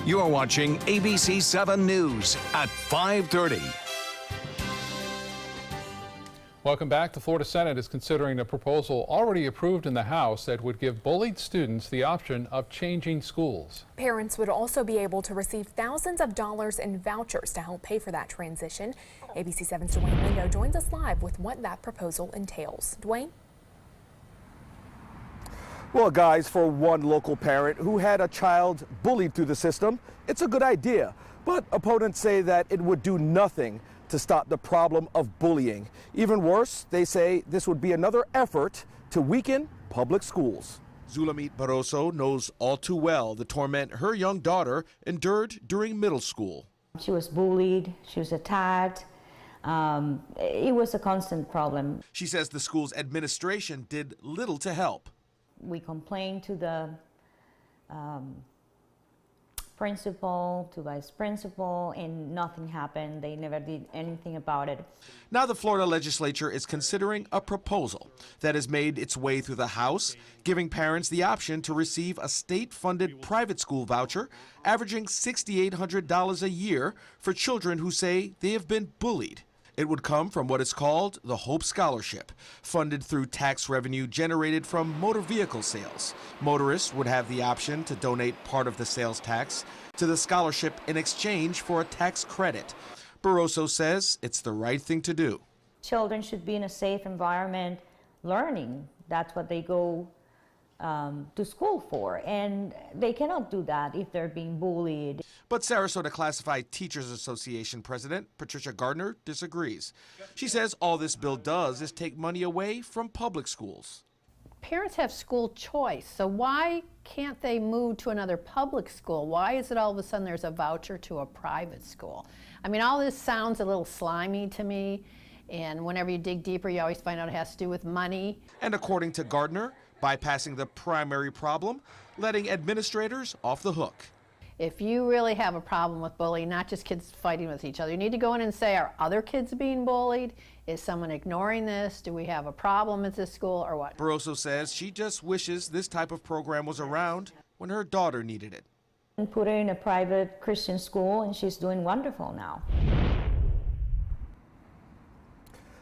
You're watching ABC7 News at 5:30. Welcome back. The Florida Senate is considering a proposal already approved in the House that would give bullied students the option of changing schools. Parents would also be able to receive thousands of dollars in vouchers to help pay for that transition. ABC7's Dwayne Lindo joins us live with what that proposal entails. Dwayne? Well, guys, for one local parent who had a child bullied through the system, it's a good idea. But opponents say that it would do nothing to stop the problem of bullying. Even worse, they say this would be another effort to weaken public schools. Zulamit Barroso knows all too well the torment her young daughter endured during middle school. She was bullied, she was attacked. It was a constant problem. She says the school's administration did little to help. We complained to the principal, to vice principal, and nothing happened. They never did anything about it. Now the Florida legislature is considering a proposal that has made its way through the House, giving parents the option to receive a state-funded private school voucher averaging $6,800 a year for children who say they have been bullied. It would come from what is called the Hope Scholarship, funded through tax revenue generated from motor vehicle sales. Motorists would have the option to donate part of the sales tax to the scholarship in exchange for a tax credit. Barroso says it's the right thing to do. Children should be in a safe environment learning. That's what they go to school for, and they cannot do that if they're being bullied. But Sarasota Classified Teachers Association President Patricia Gardner disagrees. She says all this bill does is take money away from public schools. Parents have school choice, so why can't they move to another public school? Why is it all of a sudden there's a voucher to a private school? I mean, all this sounds a little slimy to me, and whenever you dig deeper, you always find out it has to do with money. And according to Gardner, bypassing the primary problem, letting administrators off the hook. If you really have a problem with bullying, not just kids fighting with each other, you need to go in and say, are other kids being bullied? Is someone ignoring this? Do we have a problem at this school or what? Barroso says she just wishes this type of program was around when her daughter needed it. And put her in a private Christian school, and she's doing wonderful now.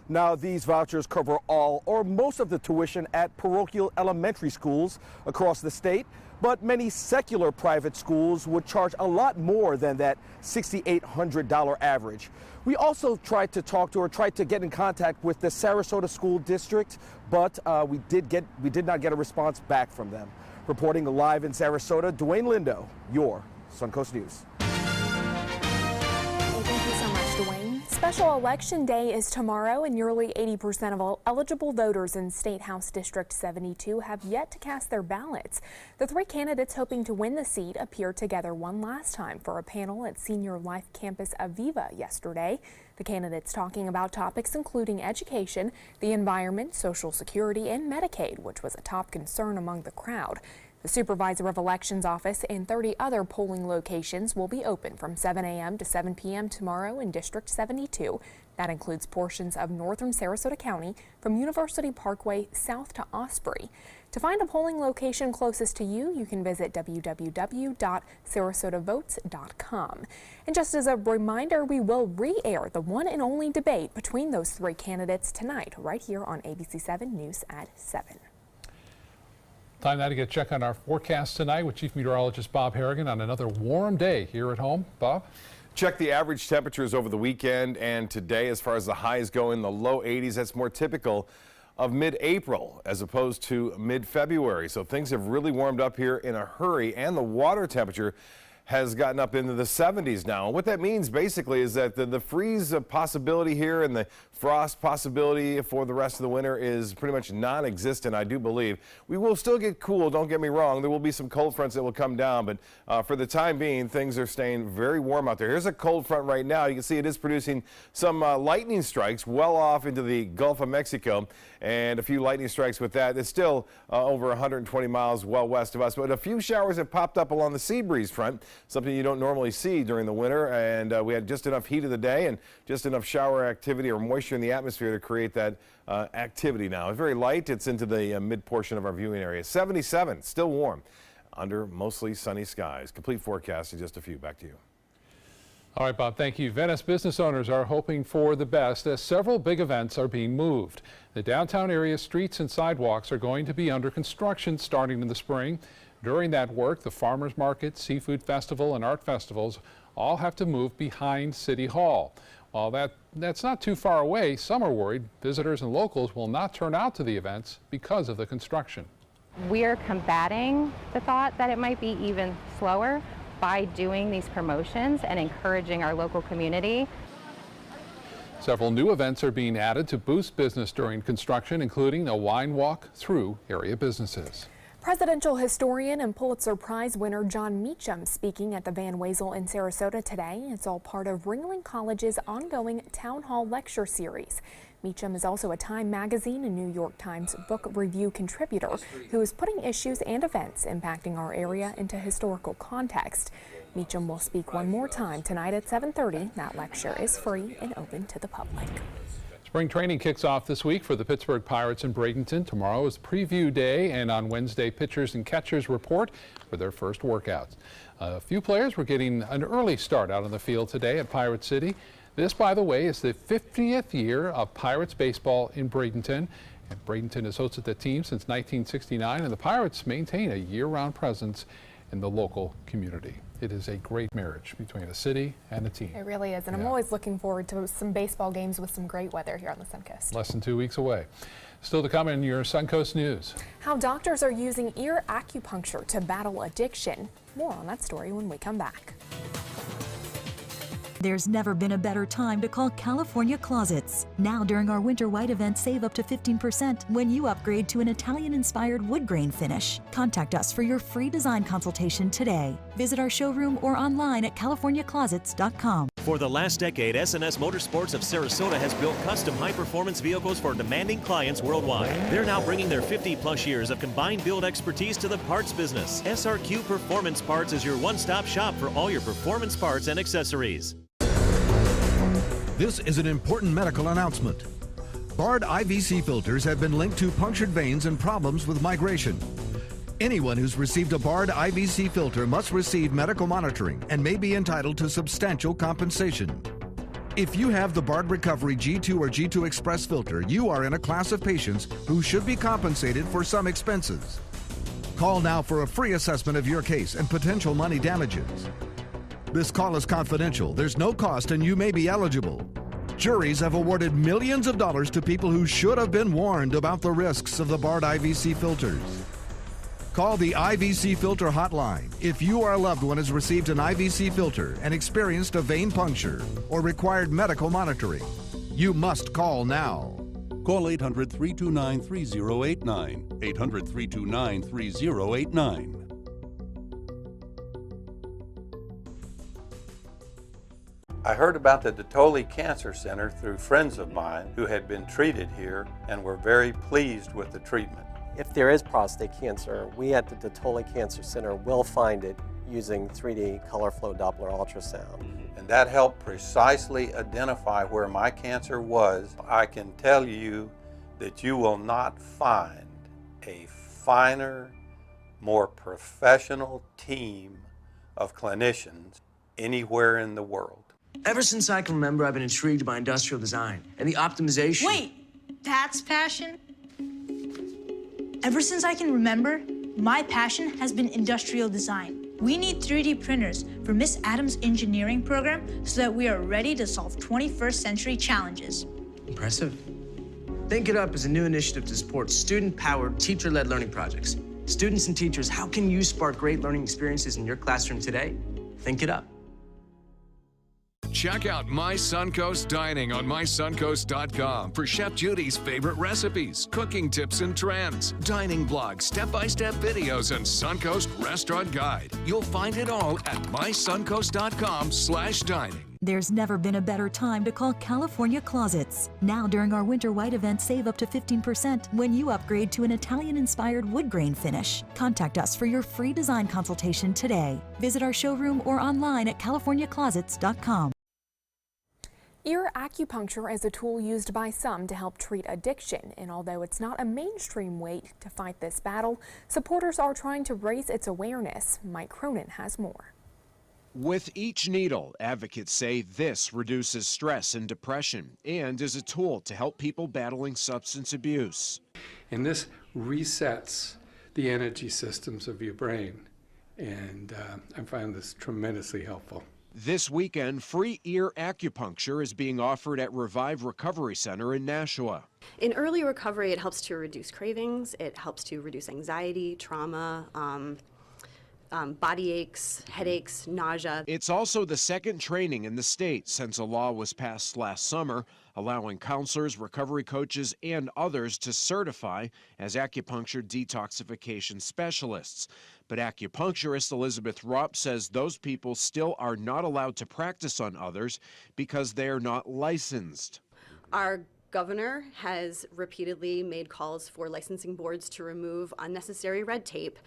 Now, these vouchers cover all or most of the tuition at parochial elementary schools across the state, but many secular private schools would charge a lot more than that $6,800 average. We also tried to get in contact with the Sarasota School District, but we did not get a response back from them. Reporting live in Sarasota, Dwayne Lindo, your Suncoast News. Thank you so much, Dwayne. Special Election Day is tomorrow, and nearly 80% of all eligible voters in State House District 72 have yet to cast their ballots. The three candidates hoping to win the seat appeared together one last time for a panel at Senior Life Campus Aviva yesterday. The candidates talking about topics including education, the environment, Social Security, and Medicaid, which was a top concern among the crowd. The Supervisor of Elections office and 30 other polling locations will be open from 7 a.m. to 7 p.m. tomorrow in District 72. That includes portions of northern Sarasota County from University Parkway south to Osprey. To find a polling location closest to you, you can visit www.sarasotavotes.com. And just as a reminder, we will re-air the one and only debate between those three candidates tonight, right here on ABC7 News at 7. Time now to get a check on our forecast tonight with Chief Meteorologist Bob Harrigan on another warm day here at home. Bob? Check the average temperatures over the weekend and today as far as the highs go in the low 80s. That's more typical of mid-April as opposed to mid-February. So things have really warmed up here in a hurry, and the water temperature has gotten up into the 70s now. And what that means basically is that the freeze possibility here and the frost possibility for the rest of the winter is pretty much non-existent, I do believe. We will still get cool, don't get me wrong. There will be some cold fronts that will come down, but for the time being, things are staying very warm out there. Here's a cold front right now. You can see it is producing some lightning strikes well off into the Gulf of Mexico, and a few lightning strikes with that. It's still over 120 miles well west of us, but a few showers have popped up along the sea breeze front, something you don't normally see during the winter, and we had just enough heat of the day and just enough shower activity or moisture in the atmosphere to create that activity now. It's very light. It's into the mid portion of our viewing area. 77, still warm. under mostly sunny skies. Complete forecast in just a few. Back to you. All right, Bob, thank you. Venice business owners are hoping for the best as several big events are being moved. The downtown area streets and sidewalks are going to be under construction starting in the spring. During that work, the farmers market, seafood festival, and art festivals all have to move behind City Hall. While that's not too far away, some are worried visitors and locals will not turn out to the events because of the construction. We're combating the thought that it might be even slower by doing these promotions and encouraging our local community. Several new events are being added to boost business during construction, including a wine walk through area businesses. Presidential historian and Pulitzer Prize winner John Meacham speaking at the Van Wezel in Sarasota today. It's all part of Ringling College's ongoing Town Hall Lecture Series. Meacham is also a Time magazine and New York Times book review contributor who is putting issues and events impacting our area into historical context. Meacham will speak one more time tonight at 7:30. That lecture is free and open to the public. Spring training kicks off this week for the Pittsburgh Pirates in Bradenton. Tomorrow is preview day, and on Wednesday, pitchers and catchers report for their first workouts. A few players were getting an early start out on the field today at Pirate City. This, by the way, is the 50th year of Pirates baseball in Bradenton. And Bradenton has hosted the team since 1969, and the Pirates maintain a year-round presence in the local community. It is a great marriage between a city and a team. It really is, and I'm always looking forward to some baseball games with some great weather here on the Suncoast. Less than 2 weeks away. Still to come in your Suncoast News. How doctors are using ear acupuncture to battle addiction. More on that story when we come back. There's never been a better time to call California Closets. Now during our Winter White event, save up to 15% when you upgrade to an Italian-inspired wood grain finish. Contact us for your free design consultation today. Visit our showroom or online at californiaclosets.com. For the last decade, S&S Motorsports of Sarasota has built custom high-performance vehicles for demanding clients worldwide. They're now bringing their 50-plus years of combined build expertise to the parts business. SRQ Performance Parts is your one-stop shop for all your performance parts and accessories. This is an important medical announcement. Bard IVC filters have been linked to punctured veins and problems with migration. Anyone who's received a Bard IVC filter must receive medical monitoring and may be entitled to substantial compensation. If you have the Bard Recovery G2 or G2 Express filter, you are in a class of patients who should be compensated for some expenses. Call now for a free assessment of your case and potential money damages. This call is confidential. There's no cost and you may be eligible. Juries have awarded millions of dollars to people who should have been warned about the risks of the Bard IVC filters. Call the IVC Filter Hotline if you or a loved one has received an IVC filter and experienced a vein puncture or required medical monitoring. You must call now. Call 800-329-3089. 800-329-3089. I heard about the Detoli Cancer Center through friends of mine who had been treated here and were very pleased with the treatment. If there is prostate cancer, we at the Detoli Cancer Center will find it using 3D color flow Doppler ultrasound. And that helped precisely identify where my cancer was. I can tell you that you will not find a finer, more professional team of clinicians anywhere in the world. Ever since I can remember, I've been intrigued by industrial design and the optimization. Wait, that's passion? Ever since I can remember, my passion has been industrial design. We need 3D printers for Miss Adams' engineering program so that we are ready to solve 21st century challenges. Impressive. Think It Up is a new initiative to support student-powered, teacher-led learning projects. Students and teachers, how can you spark great learning experiences in your classroom today? Think It Up. Check out My Suncoast Dining on mysuncoast.com for Chef Judy's favorite recipes, cooking tips and trends, dining blogs, step-by-step videos, and Suncoast Restaurant Guide. You'll find it all at mysuncoast.com/dining. There's never been a better time to call California Closets. Now during our Winter White event, save up to 15% when you upgrade to an Italian-inspired wood grain finish. Contact us for your free design consultation today. Visit our showroom or online at californiaclosets.com. Ear acupuncture is a tool used by some to help treat addiction, and although it's not a mainstream way to fight this battle, supporters are trying to raise its awareness. Mike Cronin has more. With each needle, advocates say this reduces stress and depression and is a tool to help people battling substance abuse. And this resets the energy systems of your brain, and I find this tremendously helpful. This weekend, free ear acupuncture is being offered at Revive Recovery Center in Nashua. In early recovery, it helps to reduce cravings, it helps to reduce anxiety, trauma, body aches, headaches, nausea. It's also the second training in the state since a law was passed last summer, allowing counselors, recovery coaches, and others to certify as acupuncture detoxification specialists. But acupuncturist Elizabeth Rupp says those people still are not allowed to practice on others because they are not licensed. Our governor has repeatedly made calls for licensing boards to remove unnecessary red tape,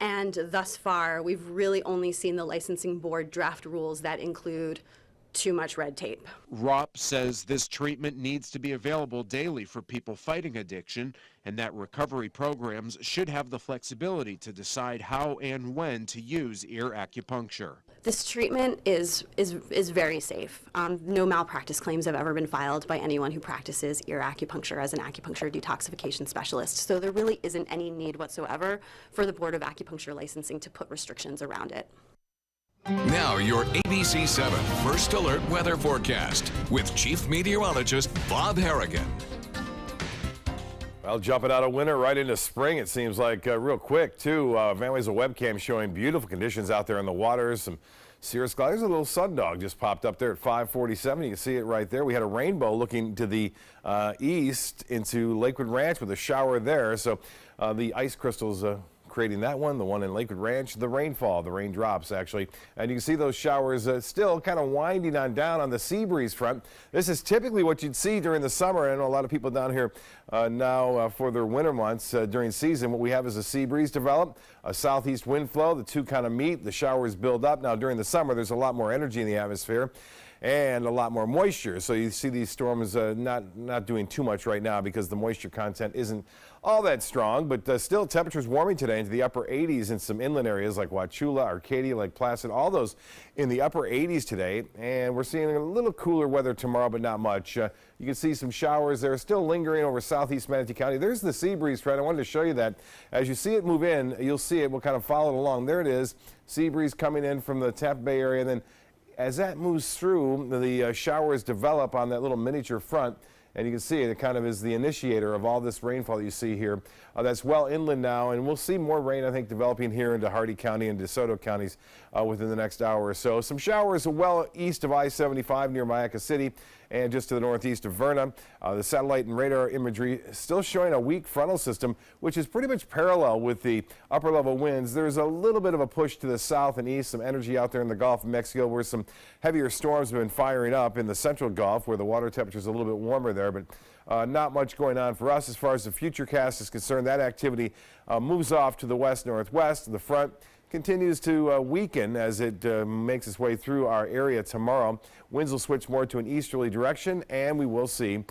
and thus far we've really only seen the licensing board draft rules that include too much red tape. Rupp says this treatment needs to be available daily for people fighting addiction, and that recovery programs should have the flexibility to decide how and when to use ear acupuncture. This treatment is very safe. No malpractice claims have ever been filed by anyone who practices ear acupuncture as an acupuncture detoxification specialist. So there really isn't any need whatsoever for the Board of Acupuncture Licensing to put restrictions around it. Now your ABC7 First Alert weather forecast with Chief Meteorologist Bob Harrigan. Well, jumping out of winter right into spring, it seems like real quick, too. Van Way's a webcam showing beautiful conditions out there in the waters. Some cirrus clouds. There's a little sundog just popped up there at 547. You can see it right there. We had a rainbow looking to the east into Lakewood Ranch with a shower there. So the ice crystals creating that one, the one in Lakewood Ranch, the rainfall, the raindrops actually. And you can see those showers still kind of winding on down on the sea breeze front. This is typically what you'd see during the summer. I know a lot of people down here now for their winter months during season. What we have is a sea breeze develop, a southeast wind flow. The two kind of meet, the showers build up. Now during the summer, there's a lot more energy in the atmosphere and a lot more moisture. So you see these storms not doing too much right now because the moisture content isn't all that strong, but still temperatures warming today into the upper 80s in some inland areas like Wauchula, Arcadia, Lake Placid, all those in the upper 80s today. And we're seeing a little cooler weather tomorrow, but not much. You can see some showers there still lingering over southeast Manatee County. There's the sea breeze trend. I wanted to show you that. As you see it move in, you'll see it. We'll kind of follow it along. There it is. Sea breeze coming in from the Tampa Bay area. And then as that moves through, the showers develop on that little miniature front. And you can see it kind of is the initiator of all this rainfall that you see here. That's well inland now, and we'll see more rain, I think, developing here into Hardy County and DeSoto counties within the next hour or so. Some showers well east of I-75 near Mayaca City and just to the northeast of Verna. The satellite and radar imagery still showing a weak frontal system, which is pretty much parallel with the upper level winds. There's a little bit of a push to the south and east, some energy out there in the Gulf of Mexico where some heavier storms have been firing up in the central Gulf where the water temperature is a little bit warmer there, but not much going on for us as far as the futurecast is concerned. That activity moves off to the west-northwest. The front continues to weaken as it makes its way through our area tomorrow. Winds will switch more to an easterly direction, and we will see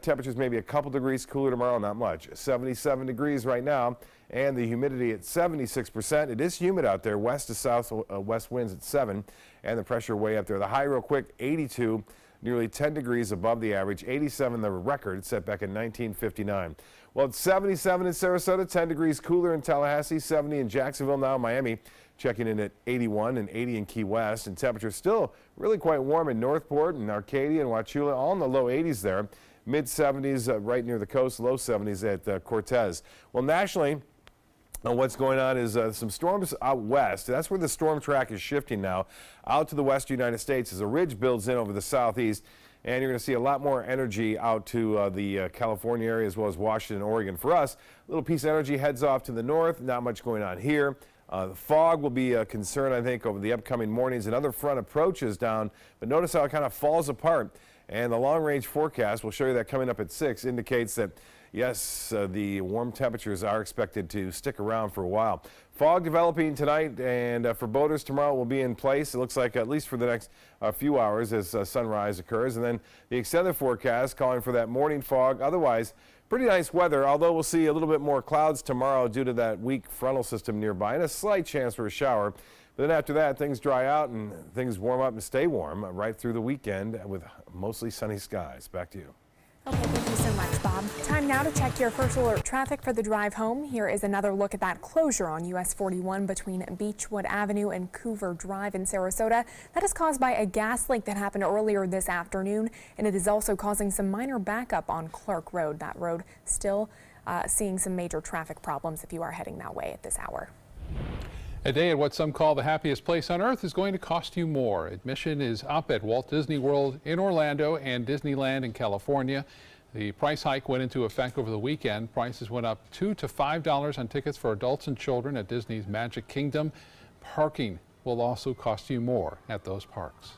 temperatures maybe a couple degrees cooler tomorrow, not much. 77 degrees right now, and the humidity at 76%. It is humid out there, west to south west winds at 7, and the pressure way up there. The high real quick, 82. Nearly 10 degrees above the average, 87 the record set back in 1959. Well, it's 77 in Sarasota, 10 degrees cooler in Tallahassee, 70 in Jacksonville now. Miami checking in at 81 and 80 in Key West. And temperatures still really quite warm in Northport and Arcadia and Wauchula, all in the low 80s there. Mid-70s right near the coast, low 70s at Cortez. Well, nationally, what's going on is some storms out west. That's where the storm track is shifting now out to the western United States as a ridge builds in over the southeast. And you're going to see a lot more energy out to the California area as well as Washington and Oregon. For us, a little piece of energy heads off to the north. Not much going on here. The fog will be a concern, I think, over the upcoming mornings. Another front approaches down, but notice how it kind of falls apart And the long-range forecast, we'll show you that coming up at 6, indicates that, yes, the warm temperatures are expected to stick around for a while. Fog developing tonight, and for boaters tomorrow will be in place, it looks like, at least for the next few hours as sunrise occurs. And then the extended forecast calling for that morning fog. Otherwise, pretty nice weather, although we'll see a little bit more clouds tomorrow due to that weak frontal system nearby and a slight chance for a shower. But then after that, things dry out and things warm up and stay warm right through the weekend with mostly sunny skies. Back to you. Okay, thank you so much, Bob. Time now to check your first alert traffic for the drive home. Here is another look at that closure on US 41 between Beechwood Avenue and Coover Drive in Sarasota. That is caused by a gas leak that happened earlier this afternoon, and it is also causing some minor backup on Clark Road. That road still seeing some major traffic problems if you are heading that way at this hour. A day at what some call the happiest place on earth is going to cost you more. Admission is up at Walt Disney World in Orlando and Disneyland in California. The price hike went into effect over the weekend. Prices went up $2 to $5 on tickets for adults and children at Disney's Magic Kingdom. Parking will also cost you more at those parks.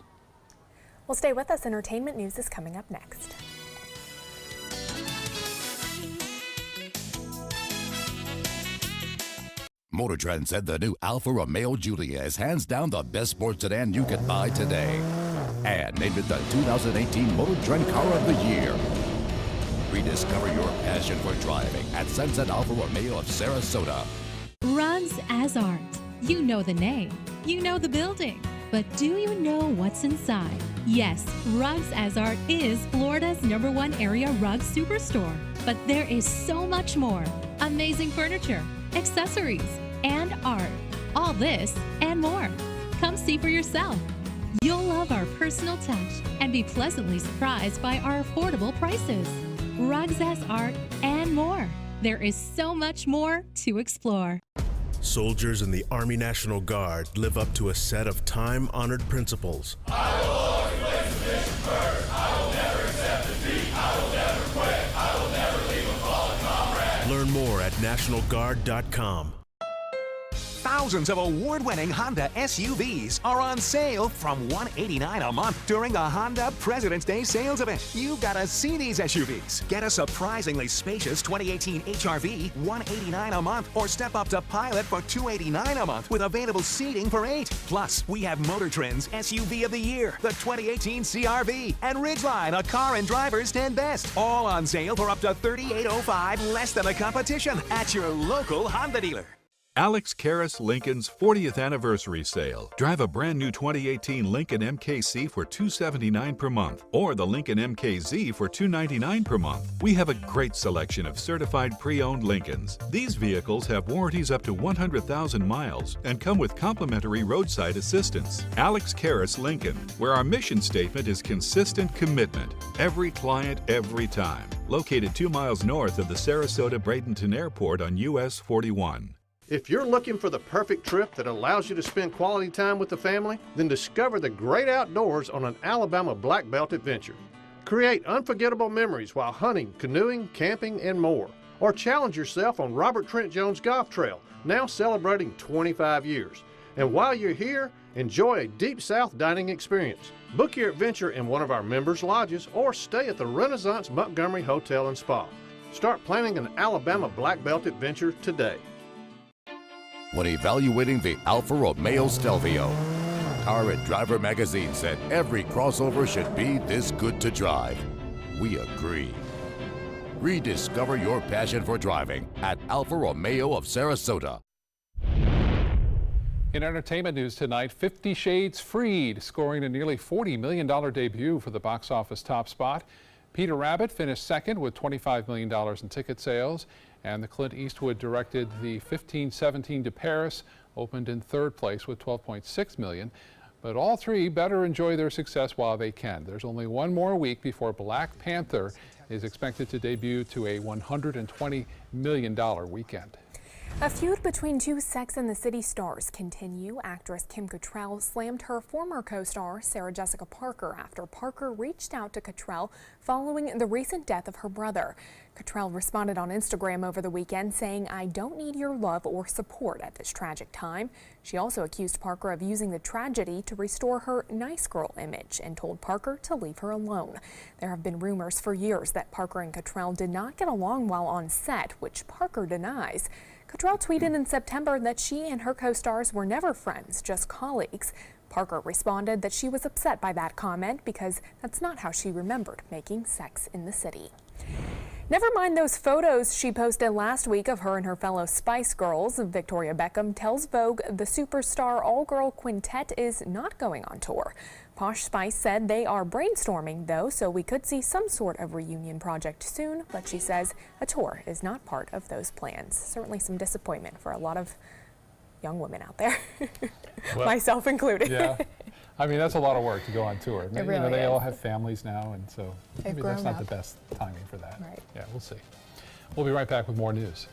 Well, stay with us. Entertainment news is coming up next. Motor Trend said the new Alfa Romeo Giulia is hands down the best sports sedan you can buy today, and named it the 2018 Motor Trend Car of the Year. Rediscover your passion for driving at Sunset Alfa Romeo of Sarasota. Rugs as Art. You know the name, you know the building, but do you know what's inside? Yes, Rugs as Art is Florida's #1 area rug superstore, but there is so much more. Amazing furniture, accessories, and art. All this and more. Come see for yourself. You'll love our personal touch and be pleasantly surprised by our affordable prices. Rugs as Art and more. There is so much more to explore. Soldiers in the Army National Guard live up to a set of time-honored principles. I will always place the mission first. I will never accept defeat. I will never quit. I will never leave a fallen comrade. Learn more at nationalguard.com. Thousands of award-winning Honda SUVs are on sale from $189 a month during the Honda President's Day sales event. You've got to see these SUVs. Get a surprisingly spacious 2018 HR-V, $189 a month, or step up to Pilot for $289 a month with available seating for 8. Plus, we have Motor Trend's SUV of the Year, the 2018 CR-V, and Ridgeline, a Car and Driver's 10 Best. All on sale for up to $3,805, less than the competition, at your local Honda dealer. Alex Karras Lincoln's 40th anniversary sale. Drive a brand new 2018 Lincoln MKC for $279 per month or the Lincoln MKZ for $299 per month. We have a great selection of certified pre-owned Lincolns. These vehicles have warranties up to 100,000 miles and come with complimentary roadside assistance. Alex Karras Lincoln, where our mission statement is consistent commitment. Every client, every time. Located 2 miles north of the Sarasota-Bradenton Airport on US 41. If you're looking for the perfect trip that allows you to spend quality time with the family, then discover the great outdoors on an Alabama Black Belt adventure. Create unforgettable memories while hunting, canoeing, camping, and more. Or challenge yourself on Robert Trent Jones Golf Trail, now celebrating 25 years. And while you're here, enjoy a Deep South dining experience. Book your adventure in one of our members' lodges or stay at the Renaissance Montgomery Hotel and Spa. Start planning an Alabama Black Belt adventure today. When evaluating the Alfa Romeo Stelvio, Car and Driver magazine said every crossover should be this good to drive. We agree. Rediscover your passion for driving at Alfa Romeo of Sarasota. In entertainment news tonight, 50 Shades Freed scoring a nearly $40 million debut for the box office top spot. Peter Rabbit finished second with $25 million in ticket sales. And the Clint Eastwood directed the 1517 to Paris opened in third place with $12.6 million. But all three better enjoy their success while they can. There's only one more week before Black Panther is expected to debut to a $120 million weekend. A feud between two Sex and the City stars continue. Actress Kim Cattrall slammed her former co-star Sarah Jessica Parker after Parker reached out to Cattrall following the recent death of her brother. Cattrall responded on Instagram over the weekend saying, "I don't need your love or support at this tragic time." She also accused Parker of using the tragedy to restore her nice girl image and told Parker to leave her alone. There have been rumors for years that Parker and Cattrall did not get along while on set, which Parker denies. Cattrall tweeted in September that she and her co-stars were never friends, just colleagues. Parker responded that she was upset by that comment because that's not how she remembered making Sex in the City. Never mind those photos she posted last week of her and her fellow Spice Girls. Victoria Beckham tells Vogue the superstar all-girl quintet is not going on tour. Posh Spice said they are brainstorming, though, so we could see some sort of reunion project soon, but she says a tour is not part of those plans. Certainly some disappointment for a lot of young women out there, well, myself included. Yeah. I mean, that's a lot of work to go on tour. It really they is. all have families now, and so maybe that's not up. the best timing for that. Right. Yeah, we'll see. We'll be right back with more news.